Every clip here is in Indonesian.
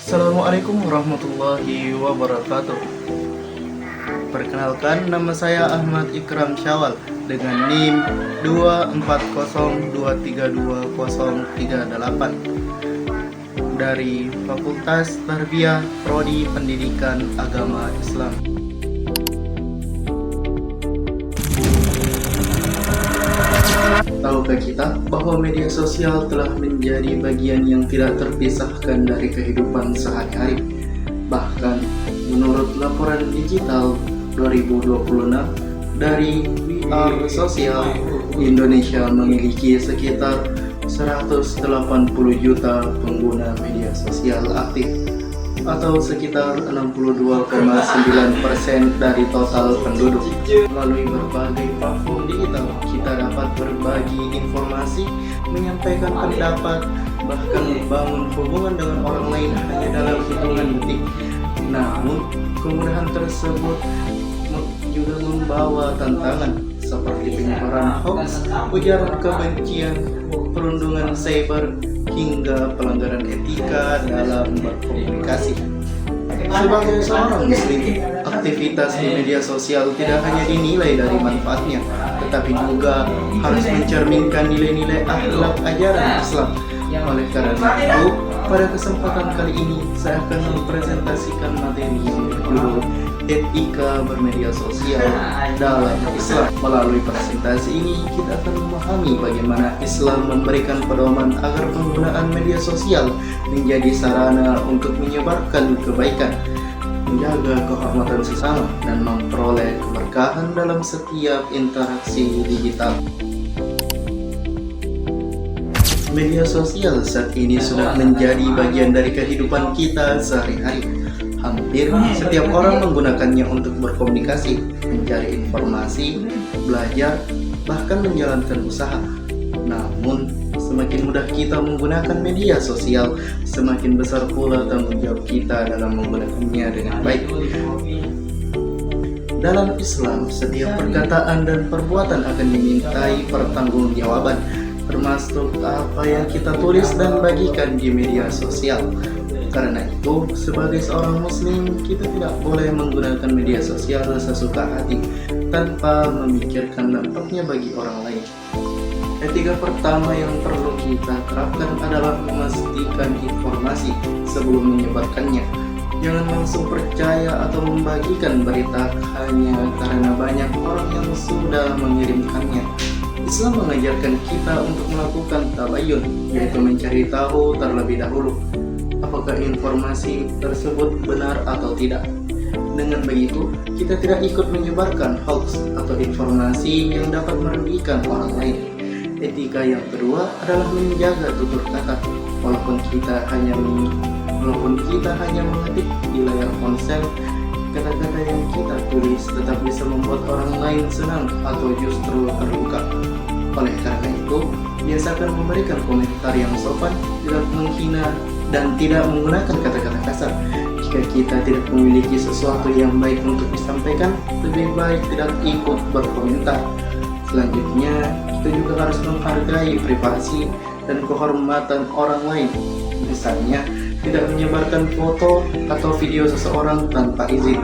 Assalamualaikum warahmatullahi wabarakatuh. Perkenalkan, nama saya Ahmad Ikram Syawal dengan NIM 240232038 dari Fakultas Tarbiyah Prodi Pendidikan Agama Islam. Tahukah kita bahwa media sosial telah menjadi bagian yang tidak terpisahkan dari kehidupan sehari-hari? Bahkan menurut laporan digital 2026 dari VR Sosial, Indonesia memiliki sekitar 180 juta pengguna media sosial aktif atau sekitar 62,9% dari total penduduk. Melalui berbagai platform digital, kita dapat berbagi informasi, menyampaikan pendapat, bahkan membangun hubungan dengan orang lain hanya dalam hitungan detik. Namun, kemudahan tersebut juga membawa tantangan seperti penyebaran hoax, ujaran kebencian, perundungan cyber, hingga pelanggaran etika dalam berkomunikasi. Sebagai seorang muslim, aktivitas di media sosial tidak hanya dinilai dari manfaatnya, tetapi juga harus mencerminkan nilai-nilai akhlak ajaran Islam. Oleh karena itu, pada kesempatan kali ini saya akan mempresentasikan materi yang berjudul Etika Bermedia Sosial dalam Islam. Melalui presentasi ini, kita akan memahami bagaimana Islam memberikan pedoman agar penggunaan media sosial menjadi sarana untuk menyebarkan kebaikan, menjaga kehormatan sesama, dan memperoleh keberkahan dalam setiap interaksi digital. Media sosial saat ini sudah menjadi bagian dari kehidupan kita sehari-hari. Hampir setiap orang menggunakannya untuk berkomunikasi, mencari informasi, belajar, bahkan menjalankan usaha. Namun, semakin mudah kita menggunakan media sosial, semakin besar pula tanggung jawab kita dalam menggunakannya dengan baik. Dalam Islam, setiap perkataan dan perbuatan akan dimintai pertanggungjawaban, termasuk apa yang kita tulis dan bagikan di media sosial. Karena itu, sebagai seorang muslim, kita tidak boleh menggunakan media sosial sesuka hati tanpa memikirkan dampaknya bagi orang lain. Etika pertama yang perlu kita terapkan adalah memastikan informasi sebelum menyebarkannya. Jangan langsung percaya atau membagikan berita hanya karena banyak orang yang sudah mengirimkannya. Islam mengajarkan kita untuk melakukan tabayun, yaitu mencari tahu terlebih dahulu apakah informasi tersebut benar atau tidak. Dengan begitu, kita tidak ikut menyebarkan hoax atau informasi yang dapat merugikan orang lain. Etika yang kedua adalah menjaga tutur kata. Walaupun kita hanya mengetik di layar ponsel, kata-kata yang kita tulis tetap bisa membuat orang lain senang atau justru terluka. Oleh karena itu, biasakan memberikan komentar yang sopan, tidak menghina, dan tidak menggunakan kata-kata kasar. Jika kita tidak memiliki sesuatu yang baik untuk disampaikan, lebih baik tidak ikut berkomentar. Selanjutnya, kita juga harus menghargai privasi dan kehormatan orang lain. Misalnya, tidak menyebarkan foto atau video seseorang tanpa izin,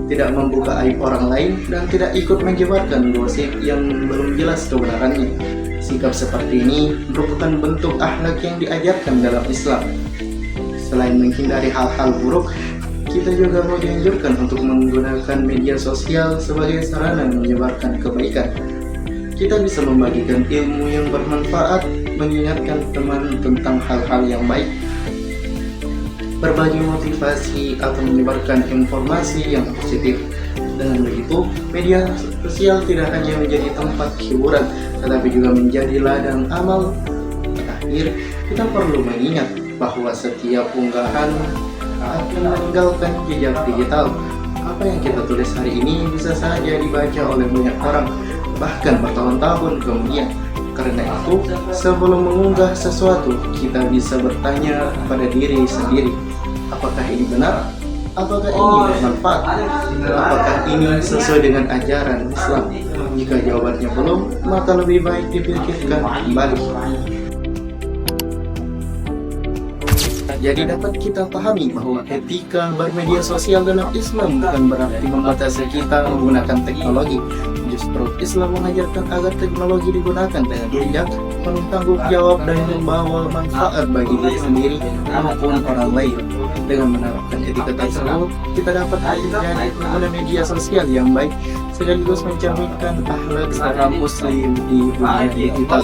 tidak membuka aib orang lain, dan tidak ikut menyebarkan gosip yang belum jelas kebenarannya. Sikap seperti ini merupakan bentuk akhlak yang diajarkan dalam Islam. Selain menghindari hal-hal buruk, kita juga mau dianjurkan untuk menggunakan media sosial sebagai sarana menyebarkan kebaikan. Kita bisa membagikan ilmu yang bermanfaat, mengingatkan teman tentang hal-hal yang baik, berbagi motivasi, atau menyebarkan informasi yang positif. Dengan begitu, media sosial tidak hanya menjadi tempat hiburan, tetapi juga menjadi ladang amal. Terakhir, kita perlu mengingat bahwa setiap unggahan akan meninggalkan jejak digital. Apa yang kita tulis hari ini bisa saja dibaca oleh banyak orang, bahkan bertahun-tahun kemudian. Karena itu, sebelum mengunggah sesuatu, kita bisa bertanya pada diri sendiri, apakah ini benar? Apakah ini bermanfaat? Apakah ini sesuai dengan ajaran Islam? Jika jawabannya belum, maka lebih baik dipikirkan kembali. Jadi dapat kita pahami bahwa etika bermedia sosial dalam Islam bukan berarti membatasi kita menggunakan teknologi. Justru Islam mengajarkan agar teknologi digunakan dengan bijak, penuh tanggung jawab dan membawa manfaat bagi diri sendiri maupun orang lain. Dengan menerapkan etika tersebut, kita dapat menjadi pengguna media sosial yang baik sekaligus mencerminkan akhlak seorang muslim di dunia digital.